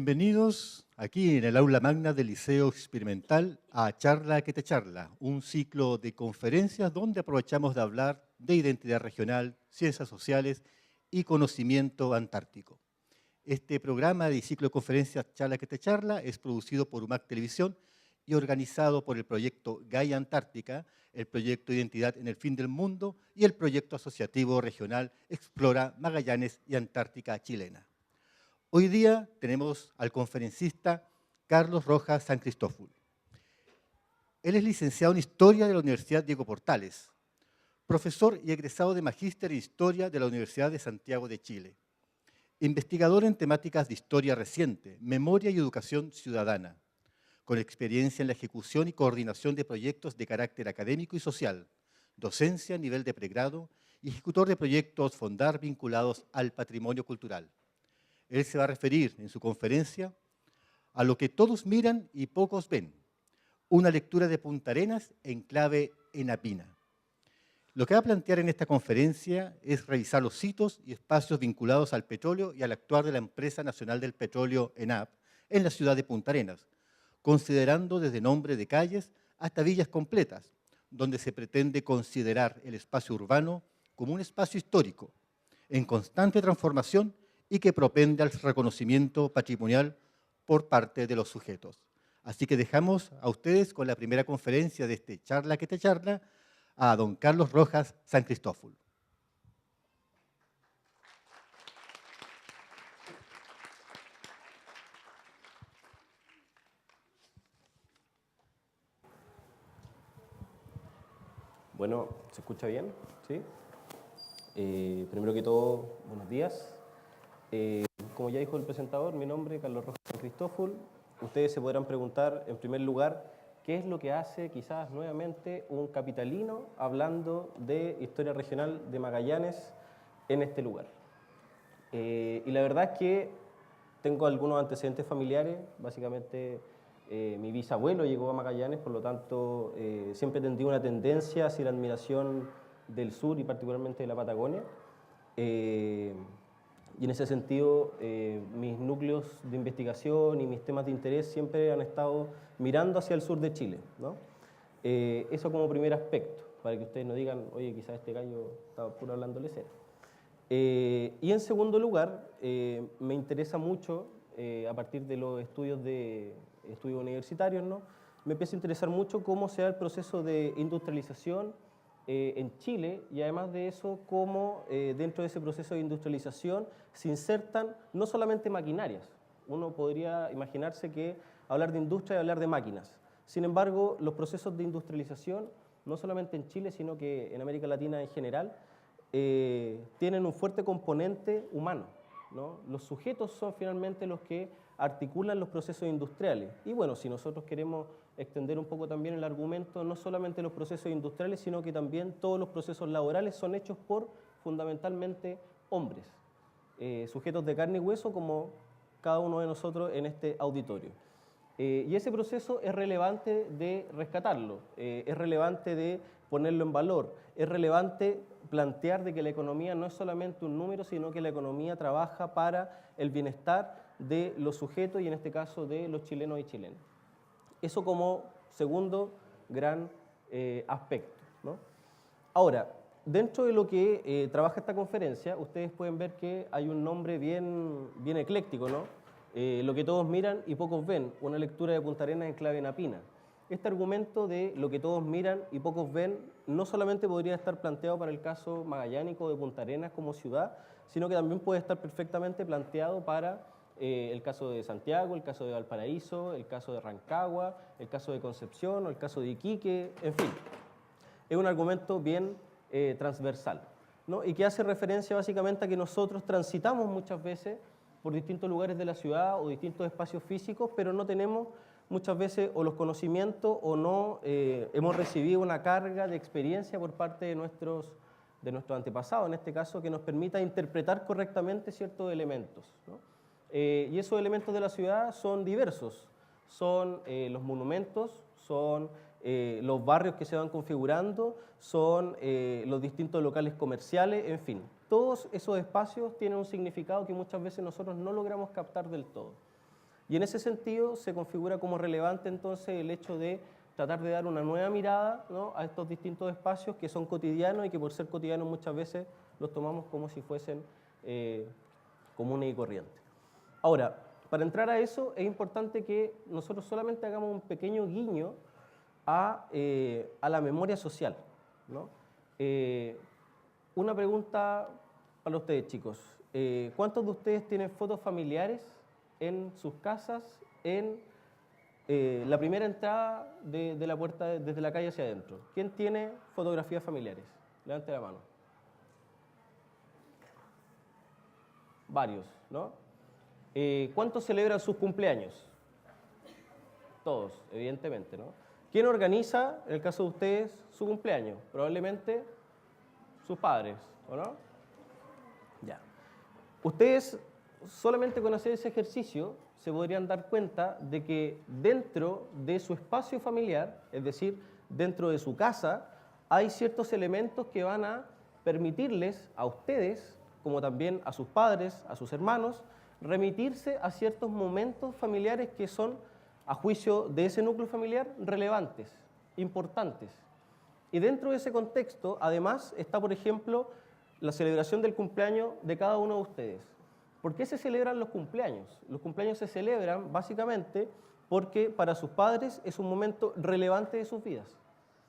Bienvenidos aquí en el aula magna del Liceo Experimental a Charla que te charla, un ciclo de conferencias donde aprovechamos de hablar de identidad regional, ciencias sociales y conocimiento antártico. Este programa de ciclo de conferencias Charla que te charla es producido por UMAC Televisión y organizado por el proyecto Gaia Antártica, el proyecto Identidad en el Fin del Mundo y el proyecto asociativo regional Explora Magallanes y Antártica Chilena. Hoy día tenemos al conferencista Carlos Rojas San Cristóful. Él es licenciado en Historia de la Universidad Diego Portales, profesor y egresado de Magíster en Historia de la Universidad de Santiago de Chile, investigador en temáticas de historia reciente, memoria y educación ciudadana, con experiencia en la ejecución y coordinación de proyectos de carácter académico y social, docencia a nivel de pregrado y ejecutor de proyectos fondar vinculados al patrimonio cultural. Él se va a referir en su conferencia a lo que todos miran y pocos ven, una lectura de Punta Arenas en clave enapina. Lo que va a plantear en esta conferencia es revisar los hitos y espacios vinculados al petróleo y al actuar de la Empresa Nacional del Petróleo, ENAP, en la ciudad de Punta Arenas, considerando desde nombre de calles hasta villas completas, donde se pretende considerar el espacio urbano como un espacio histórico, en constante transformación y que propende al reconocimiento patrimonial por parte de los sujetos. Así que dejamos a ustedes con la primera conferencia de este Charla que te charla, a don Carlos Rojas San Cristóful. Bueno, ¿se escucha bien? ¿Sí? Primero que todo, buenos días. Como ya dijo el presentador, mi nombre es Carlos Rojas San Cristóful. Ustedes se podrán preguntar, en primer lugar, ¿qué es lo que hace quizás nuevamente un capitalino hablando de historia regional de Magallanes en este lugar? Y la verdad es que tengo algunos antecedentes familiares, básicamente mi bisabuelo llegó a Magallanes, por lo tanto siempre tendí una tendencia hacia la admiración del sur y particularmente de la Patagonia. Y en ese sentido mis núcleos de investigación y mis temas de interés siempre han estado mirando hacia el sur de Chile, ¿no? Eso como primer aspecto, para que ustedes no digan, oye, quizás este gallo estaba puro hablando lecera. Y en segundo lugar, me interesa mucho, a partir de los estudios universitarios, ¿no? Me empieza a interesar mucho cómo se da el proceso de industrialización en Chile y además de eso, cómo dentro de ese proceso de industrialización se insertan no solamente maquinarias. Uno podría imaginarse que hablar de industria es hablar de máquinas. Sin embargo, los procesos de industrialización, no solamente en Chile, sino que en América Latina en general, tienen un fuerte componente humano, ¿no? Los sujetos son finalmente los que articulan los procesos industriales. Y bueno, si nosotros queremos extender un poco también el argumento, no solamente los procesos industriales, sino que también todos los procesos laborales son hechos por fundamentalmente hombres, sujetos de carne y hueso como cada uno de nosotros en este auditorio. Y ese proceso es relevante de rescatarlo, es relevante de ponerlo en valor, es relevante plantear de que la economía no es solamente un número, sino que la economía trabaja para el bienestar de los sujetos y en este caso de los chilenos y chilenas. Eso como segundo gran aspecto, ¿no? Ahora, dentro de lo que trabaja esta conferencia, ustedes pueden ver que hay un nombre bien ecléctico, ¿no? Lo que todos miran y pocos ven, una lectura de Punta Arenas en clave napina. Este argumento de lo que todos miran y pocos ven no solamente podría estar planteado para el caso magallánico de Punta Arenas como ciudad, sino que también puede estar perfectamente planteado para el caso de Santiago, el caso de Valparaíso, el caso de Rancagua, el caso de Concepción o el caso de Iquique, en fin. Es un argumento bien transversal, ¿no? Y que hace referencia básicamente a que nosotros transitamos muchas veces por distintos lugares de la ciudad o distintos espacios físicos, pero no tenemos muchas veces o los conocimientos o no hemos recibido una carga de experiencia por parte de nuestros antepasados, en este caso, que nos permita interpretar correctamente ciertos elementos, ¿no? Y esos elementos de la ciudad son diversos, son los monumentos, son los barrios que se van configurando, son los distintos locales comerciales, en fin. Todos esos espacios tienen un significado que muchas veces nosotros no logramos captar del todo. Y en ese sentido se configura como relevante entonces el hecho de tratar de dar una nueva mirada, ¿no?, a estos distintos espacios que son cotidianos y que por ser cotidianos muchas veces los tomamos como si fuesen comunes y corrientes. Ahora, para entrar a eso es importante que nosotros solamente hagamos un pequeño guiño a la memoria social, ¿no? Una pregunta para ustedes, chicos. ¿Cuántos de ustedes tienen fotos familiares en sus casas en la primera entrada de la puerta desde la calle hacia adentro? ¿Quién tiene fotografías familiares? Levante la mano. Varios, ¿no? ¿Cuántos celebran sus cumpleaños? Todos, evidentemente, ¿no? ¿Quién organiza, en el caso de ustedes, su cumpleaños? Probablemente sus padres, ¿o no? Ya. Ustedes, solamente con hacer ese ejercicio, se podrían dar cuenta de que dentro de su espacio familiar, es decir, dentro de su casa, hay ciertos elementos que van a permitirles a ustedes, como también a sus padres, a sus hermanos, remitirse a ciertos momentos familiares que son, a juicio de ese núcleo familiar, relevantes, importantes. Y dentro de ese contexto, además, está, por ejemplo, la celebración del cumpleaños de cada uno de ustedes. ¿Por qué se celebran los cumpleaños? Los cumpleaños se celebran básicamente porque para sus padres es un momento relevante de sus vidas,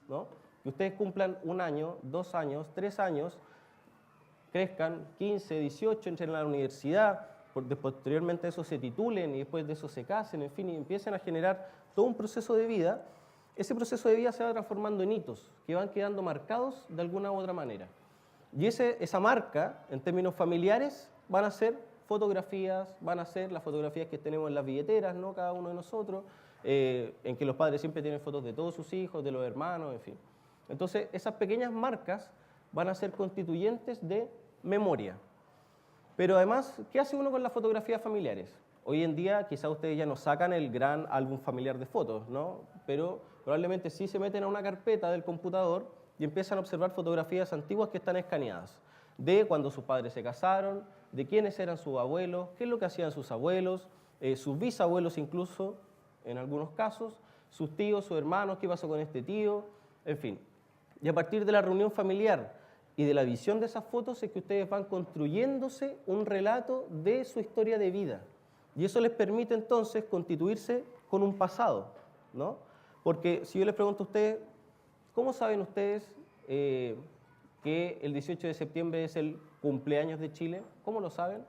¿no? Que ustedes cumplan 1 año, 2 años, 3 años, crezcan 15, 18, entren a la universidad, posteriormente a eso se titulen y después de eso se casen, en fin, y empiecen a generar todo un proceso de vida. Ese proceso de vida se va transformando en hitos que van quedando marcados de alguna u otra manera. Y esa marca, en términos familiares, van a ser fotografías, van a ser las fotografías que tenemos en las billeteras, ¿no?, cada uno de nosotros, en que los padres siempre tienen fotos de todos sus hijos, de los hermanos, en fin. Entonces, esas pequeñas marcas van a ser constituyentes de memoria. Pero además, ¿qué hace uno con las fotografías familiares? Hoy en día quizá ustedes ya no sacan el gran álbum familiar de fotos, ¿no? Pero probablemente sí se meten a una carpeta del computador y empiezan a observar fotografías antiguas que están escaneadas, de cuando sus padres se casaron, de quiénes eran sus abuelos, qué es lo que hacían sus abuelos, sus bisabuelos incluso, en algunos casos, sus tíos, sus hermanos, qué pasó con este tío, en fin. Y a partir de la reunión familiar y de la visión de esas fotos es que ustedes van construyéndose un relato de su historia de vida. Y eso les permite entonces constituirse con un pasado, ¿no? Porque si yo les pregunto a ustedes, ¿cómo saben ustedes que el 18 de septiembre es el cumpleaños de Chile? ¿Cómo lo saben?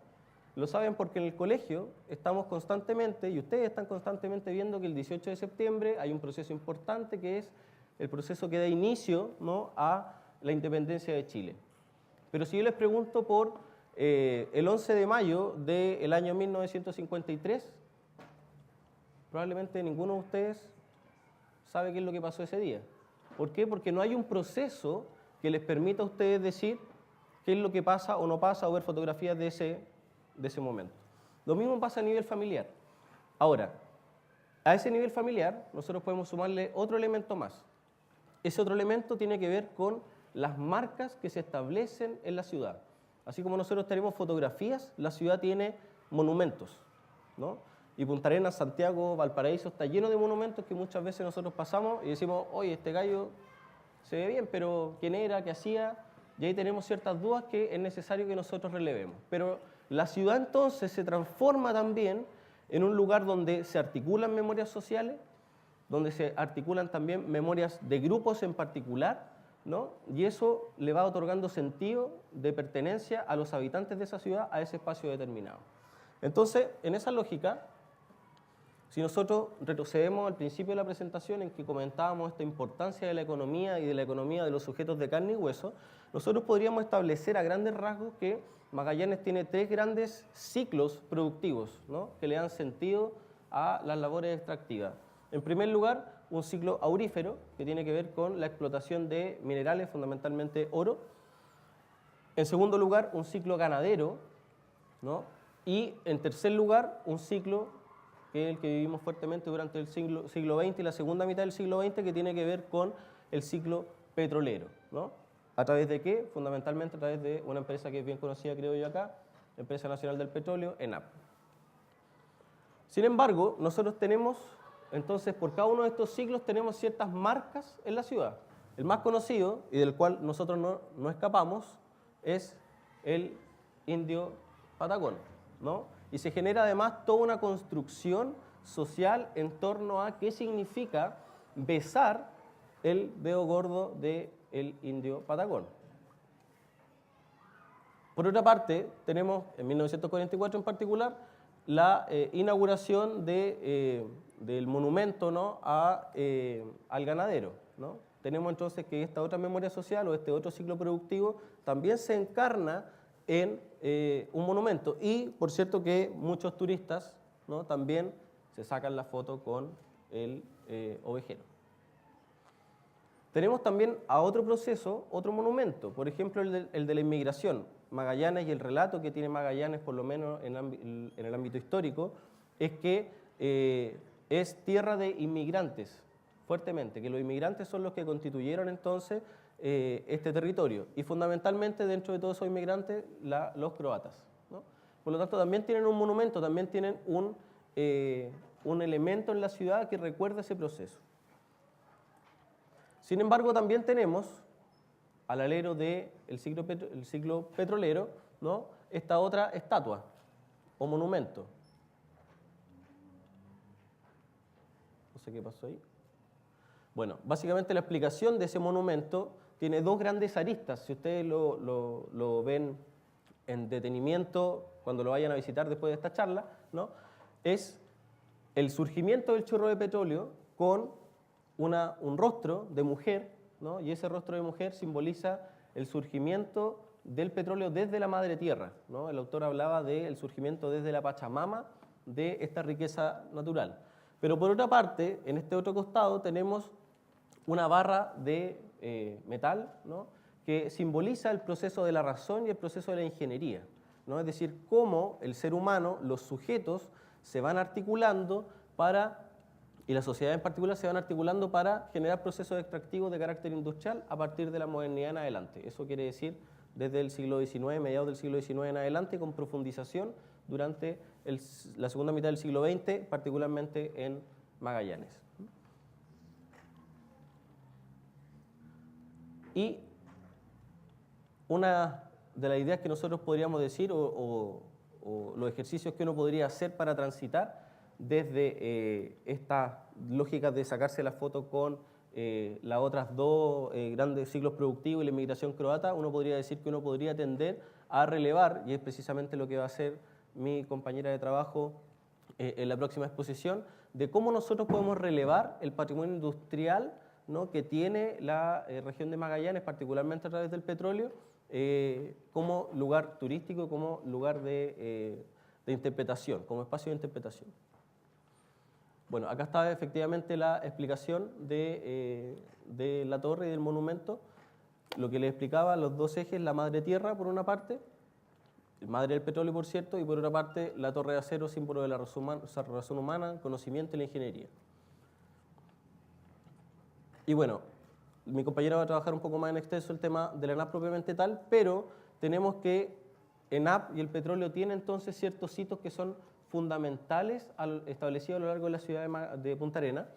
Lo saben porque en el colegio estamos constantemente, y ustedes están constantemente viendo que el 18 de septiembre hay un proceso importante que es el proceso que da inicio, ¿no?, a la independencia de Chile. Pero si yo les pregunto por el 11 de mayo del año 1953, probablemente ninguno de ustedes sabe qué es lo que pasó ese día. ¿Por qué? Porque no hay un proceso que les permita a ustedes decir qué es lo que pasa o no pasa o ver fotografías de ese momento. Lo mismo pasa a nivel familiar. Ahora, a ese nivel familiar nosotros podemos sumarle otro elemento más. Ese otro elemento tiene que ver con las marcas que se establecen en la ciudad. Así como nosotros tenemos fotografías, la ciudad tiene monumentos, ¿no? Y Punta Arenas, Santiago, Valparaíso está lleno de monumentos que muchas veces nosotros pasamos y decimos, oye, este gallo se ve bien, pero ¿quién era? ¿Qué hacía? Y ahí tenemos ciertas dudas que es necesario que nosotros relevemos. Pero la ciudad entonces se transforma también en un lugar donde se articulan memorias sociales, donde se articulan también memorias de grupos en particular, ¿no? Y eso le va otorgando sentido de pertenencia a los habitantes de esa ciudad a ese espacio determinado. Entonces, en esa lógica, si nosotros retrocedemos al principio de la presentación en que comentábamos esta importancia de la economía y de la economía de los sujetos de carne y hueso, nosotros podríamos establecer a grandes rasgos que Magallanes tiene 3 grandes ciclos productivos, ¿no?, que le dan sentido a las labores extractivas. En primer lugar, un ciclo aurífero, que tiene que ver con la explotación de minerales, fundamentalmente oro. En segundo lugar, un ciclo ganadero, ¿no? Y en tercer lugar, un ciclo que es el que vivimos fuertemente durante el siglo XX y la segunda mitad del siglo XX, que tiene que ver con el ciclo petrolero, ¿no? ¿A través de qué? Fundamentalmente a través de una empresa que es bien conocida, creo yo acá, Empresa Nacional del Petróleo, ENAP. Sin embargo, nosotros tenemos, entonces, por cada uno de estos ciclos tenemos ciertas marcas en la ciudad. El más conocido, y del cual nosotros no escapamos, es el indio Patagón, ¿no? Y se genera además toda una construcción social en torno a qué significa besar el dedo gordo del indio Patagón. Por otra parte, tenemos en 1944 en particular la inauguración del monumento, ¿no?, al ganadero, ¿no? Tenemos entonces que esta otra memoria social o este otro ciclo productivo también se encarna en un monumento. Y por cierto que muchos turistas, ¿no?, también se sacan la foto con el ovejero. Tenemos también a otro proceso, otro monumento, por ejemplo el de la inmigración. Magallanes, y el relato que tiene Magallanes, por lo menos en el ámbito histórico, es que es tierra de inmigrantes, fuertemente, que los inmigrantes son los que constituyeron entonces este territorio, y fundamentalmente dentro de todos esos inmigrantes los croatas, ¿no? Por lo tanto, también tienen un monumento, también tienen un elemento en la ciudad que recuerda ese proceso. Sin embargo, también tenemos, al alero del ciclo petrolero, ¿no?, esta otra estatua o monumento. No sé qué pasó ahí. Bueno, básicamente la explicación de ese monumento tiene dos grandes aristas. Si ustedes lo ven en detenimiento cuando lo vayan a visitar después de esta charla, ¿no?, es el surgimiento del chorro de petróleo con un rostro de mujer, ¿no?, y ese rostro de mujer simboliza el surgimiento del petróleo desde la madre tierra, ¿no? El autor hablaba del surgimiento desde la Pachamama de esta riqueza natural. Pero por otra parte, en este otro costado tenemos una barra de metal, ¿no?, que simboliza el proceso de la razón y el proceso de la ingeniería, ¿no? Es decir, cómo el ser humano, los sujetos, se van articulando y la sociedad en particular se van articulando para generar procesos extractivos de carácter industrial a partir de la modernidad en adelante. Eso quiere decir desde el siglo XIX, mediados del siglo XIX en adelante, con profundización durante la segunda mitad del siglo XX, particularmente en Magallanes. Y una de las ideas que nosotros podríamos decir, o los ejercicios que uno podría hacer para transitar desde estas lógicas de sacarse la foto con las otras dos grandes ciclos productivos y la inmigración croata, uno podría decir que uno podría tender a relevar, y es precisamente lo que va a hacer mi compañera de trabajo en la próxima exposición, de cómo nosotros podemos relevar el patrimonio industrial, ¿no?, que tiene la región de Magallanes, particularmente a través del petróleo, como lugar turístico, como lugar de interpretación, como espacio de interpretación. Bueno, acá está efectivamente la explicación de la torre y del monumento. Lo que les explicaba, los dos ejes, la madre tierra por una parte, madre del petróleo por cierto, y por otra parte la torre de acero, símbolo de la razón humana, conocimiento y la ingeniería. Y bueno, mi compañera va a trabajar un poco más en extenso el tema de la ENAP propiamente tal, pero tenemos que ENAP y el petróleo tienen entonces ciertos hitos que son fundamentales establecidos a lo largo de la ciudad de Punta Arenas.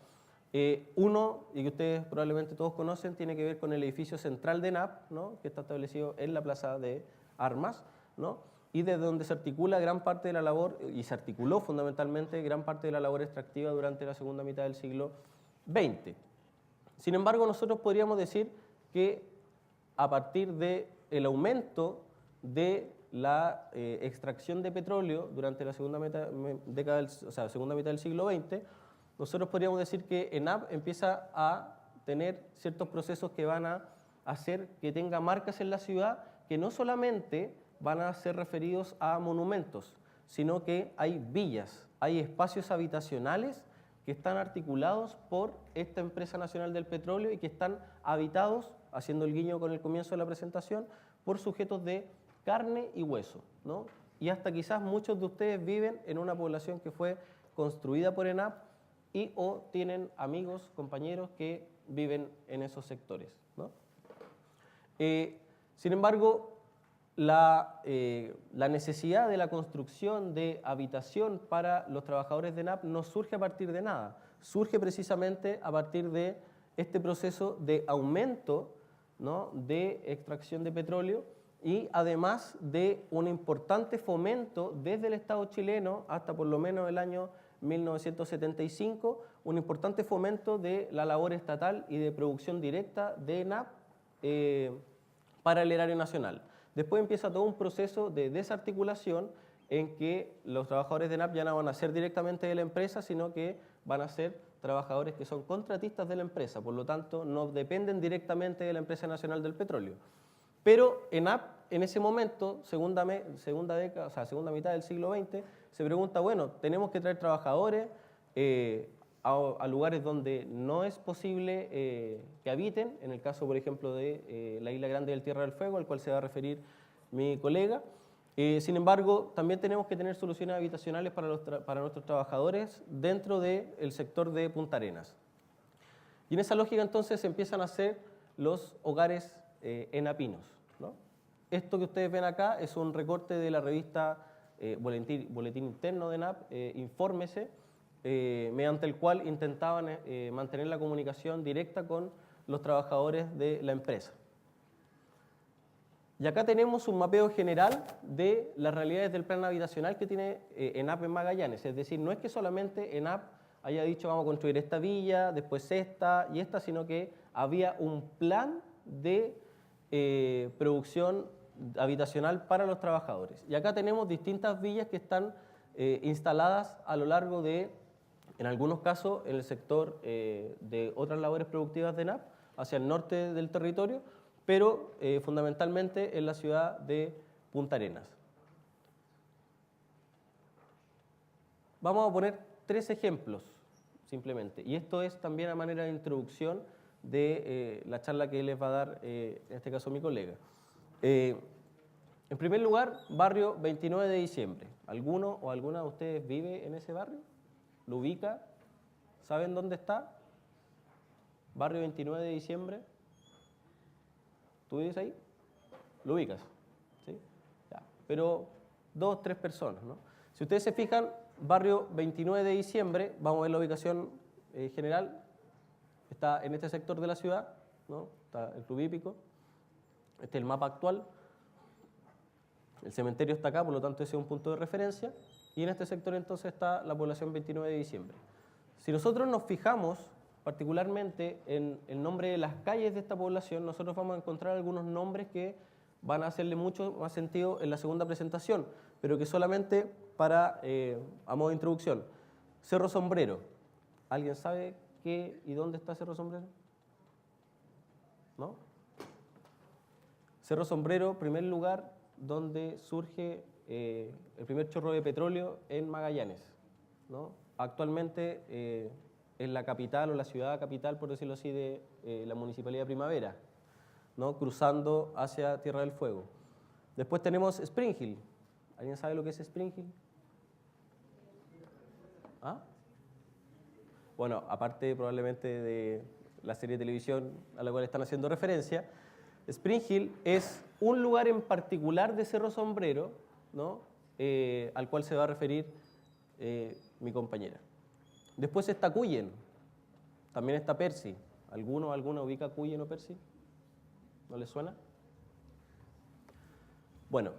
Uno, y que ustedes probablemente todos conocen, tiene que ver con el edificio central de ENAP, ¿no?, que está establecido en la Plaza de Armas, ¿no?, y desde donde se articula gran parte de la labor, y se articuló fundamentalmente gran parte de la labor extractiva durante la segunda mitad del siglo XX. Sin embargo, nosotros podríamos decir que a partir del aumento de la extracción de petróleo durante la segunda mitad del siglo XX, nosotros podríamos decir que ENAP empieza a tener ciertos procesos que van a hacer que tenga marcas en la ciudad que no solamente van a ser referidos a monumentos, sino que hay villas, hay espacios habitacionales que están articulados por esta empresa nacional del petróleo y que están habitados, haciendo el guiño con el comienzo de la presentación, por sujetos de carne y hueso, ¿no? Y hasta quizás muchos de ustedes viven en una población que fue construida por ENAP y o tienen amigos, compañeros que viven en esos sectores, ¿no? Sin embargo, la necesidad de la construcción de habitación para los trabajadores de ENAP no surge a partir de nada, surge precisamente a partir de este proceso de aumento, ¿no?, de extracción de petróleo y además de un importante fomento desde el Estado chileno hasta por lo menos el año 1975, un importante fomento de la labor estatal y de producción directa de ENAP para el erario nacional. Después empieza todo un proceso de desarticulación en que los trabajadores de ENAP ya no van a ser directamente de la empresa, sino que van a ser trabajadores que son contratistas de la empresa, por lo tanto no dependen directamente de la Empresa Nacional del Petróleo. Pero ENAP en ese momento, segunda mitad del siglo XX, se pregunta, bueno, tenemos que traer trabajadores a lugares donde no es posible que habiten, en el caso, por ejemplo, de la Isla Grande del Tierra del Fuego, al cual se va a referir mi colega. Sin embargo, también tenemos que tener soluciones habitacionales para nuestros trabajadores dentro del sector de Punta Arenas. Y en esa lógica entonces se empiezan a hacer los hogares enapinos, ¿no? Esto que ustedes ven acá es un recorte de la revista Boletín Interno de ENAP, Infórmese, mediante el cual intentaban mantener la comunicación directa con los trabajadores de la empresa. Y acá tenemos un mapeo general de las realidades del plan habitacional que tiene ENAP en Magallanes. Es decir, no es que solamente ENAP haya dicho vamos a construir esta villa, después esta y esta, sino que había un plan de producción habitacional para los trabajadores. Y acá tenemos distintas villas que están instaladas a lo largo de, en algunos casos, en el sector de otras labores productivas de ENAP, hacia el norte del territorio, pero fundamentalmente en la ciudad de Punta Arenas. Vamos a poner 3 ejemplos, simplemente, y esto es también a manera de introducción de la charla que les va a dar, en este caso, mi colega. En primer lugar, barrio 29 de diciembre. ¿Alguno o alguna de ustedes vive en ese barrio? ¿Lo ubica? ¿Saben dónde está? Barrio 29 de diciembre. ¿Tú vives ahí? ¿Lo ubicas? ¿Sí? Ya. Pero 2 o 3 personas, ¿no? Si ustedes se fijan, barrio 29 de diciembre, vamos a ver la ubicación general, está en este sector de la ciudad, ¿no? Está el club hípico, este es el mapa actual, el cementerio está acá, por lo tanto ese es un punto de referencia, y en este sector entonces está la población 29 de diciembre. Si nosotros nos fijamos particularmente en el nombre de las calles de esta población, nosotros vamos a encontrar algunos nombres que van a hacerle mucho más sentido en la segunda presentación, pero que solamente para, a modo de introducción. Cerro Sombrero. ¿Alguien sabe qué y dónde está Cerro Sombrero? ¿No? Cerro Sombrero, primer lugar donde surge el primer chorro de petróleo en Magallanes, ¿no? Actualmente es la capital o la ciudad capital, por decirlo así, de la Municipalidad de Primavera, ¿no? Cruzando hacia Tierra del Fuego. Después tenemos Spring Hill. ¿Alguien sabe lo que es Spring Hill? ¿Ah? Bueno, aparte probablemente de la serie de televisión a la cual están haciendo referencia, Spring Hill es un lugar en particular de Cerro Sombrero, ¿no? Al cual se va a referir mi compañera. Después está Cuyen, también está Percy. ¿Alguno o alguna ubica Cuyen o Percy? ¿No les suena? Bueno,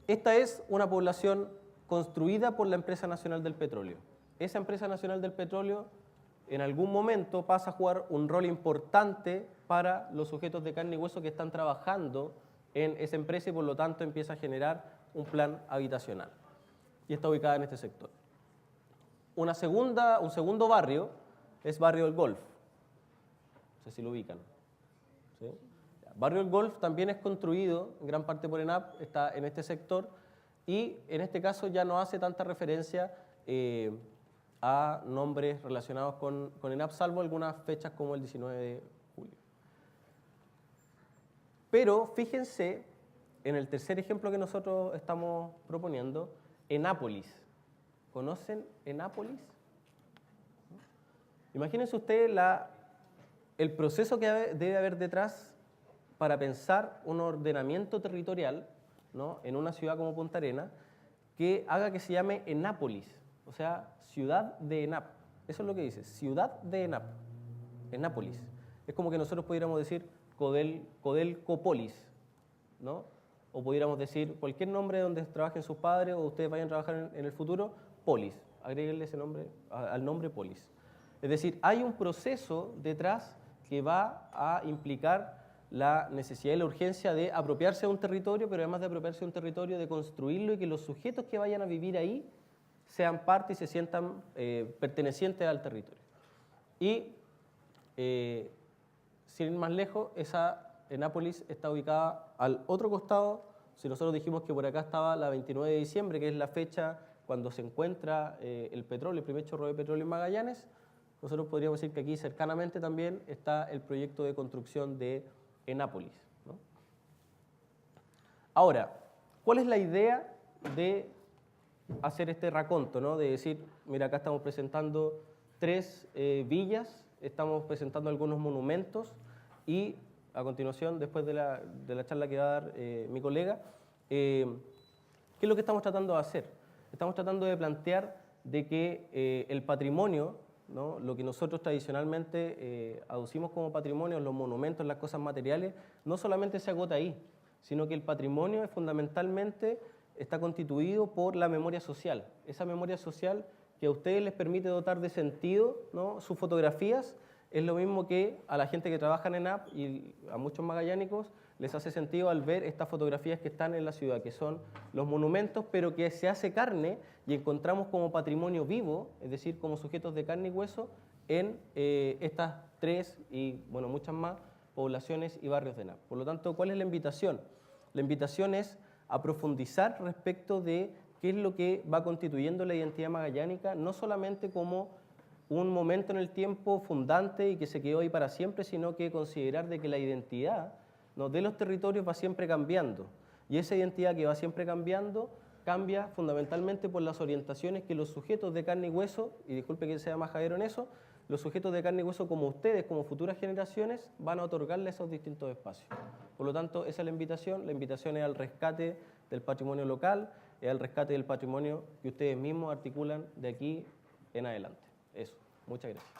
esta es una población construida por la Empresa Nacional del Petróleo. Esa Empresa Nacional del Petróleo en algún momento pasa a jugar un rol importante para los sujetos de carne y hueso que están trabajando en esa empresa y por lo tanto empieza a generar un plan habitacional. Y está ubicada en este sector. Un segundo barrio es Barrio del Golf. No sé si lo ubican. ¿Sí? Barrio del Golf también es construido en gran parte por ENAP, está en este sector y en este caso ya no hace tanta referencia a nombres relacionados con ENAP, salvo algunas fechas como el 19 de julio. Pero fíjense en el tercer ejemplo que nosotros estamos proponiendo, Enápolis. ¿Conocen Enápolis? Imagínense ustedes el proceso que debe haber detrás para pensar un ordenamiento territorial ¿no?, en una ciudad como Punta Arenas, que haga que se llame Enápolis, o sea, ciudad de ENAP. Eso es lo que dice, ciudad de ENAP, Enápolis. Es como que nosotros pudiéramos decir Codelcopolis, ¿no? O pudiéramos decir cualquier nombre donde trabajen sus padres o ustedes vayan a trabajar en el futuro, Polis. Agréguenle ese nombre al nombre Polis. Es decir, hay un proceso detrás que va a implicar la necesidad y la urgencia de apropiarse de un territorio, pero además de apropiarse de un territorio, de construirlo y que los sujetos que vayan a vivir ahí sean parte y se sientan pertenecientes al territorio. Y sin ir más lejos, esa Enápolis está ubicada al otro costado. Si nosotros dijimos que por acá estaba la 29 de diciembre, que es la fecha cuando se encuentra el petróleo, el primer chorro de petróleo en Magallanes, nosotros podríamos decir que aquí cercanamente también está el proyecto de construcción de Enápolis, ¿no? Ahora, ¿cuál es la idea de hacer este raconto, ¿no? De decir, mira, acá estamos presentando 3 villas, estamos presentando algunos monumentos y a continuación, después de la charla que va a dar mi colega, ¿qué es lo que estamos tratando de hacer? Estamos tratando de plantear de que el patrimonio, ¿no?, lo que nosotros tradicionalmente aducimos como patrimonio, los monumentos, las cosas materiales, no solamente se agota ahí, sino que el patrimonio fundamentalmente está constituido por la memoria social. Esa memoria social que a ustedes les permite dotar de sentido, ¿no?, sus fotografías, es lo mismo que a la gente que trabaja en ENAP y a muchos magallánicos les hace sentido al ver estas fotografías que están en la ciudad, que son los monumentos, pero que se hace carne y encontramos como patrimonio vivo, es decir, como sujetos de carne y hueso, en estas 3 y, bueno, muchas más poblaciones y barrios de ENAP. Por lo tanto, ¿cuál es la invitación? La invitación es a profundizar respecto de qué es lo que va constituyendo la identidad magallánica, no solamente como un momento en el tiempo fundante y que se quedó ahí para siempre, sino que considerar de que la identidad, ¿no?, de los territorios va siempre cambiando. Y esa identidad que va siempre cambiando, cambia fundamentalmente por las orientaciones que los sujetos de carne y hueso, y disculpe que sea majadero en eso, los sujetos de carne y hueso como ustedes, como futuras generaciones, van a otorgarle esos distintos espacios. Por lo tanto, esa es la invitación es al rescate del patrimonio local, es al rescate del patrimonio que ustedes mismos articulan de aquí en adelante. Eso, muchas gracias.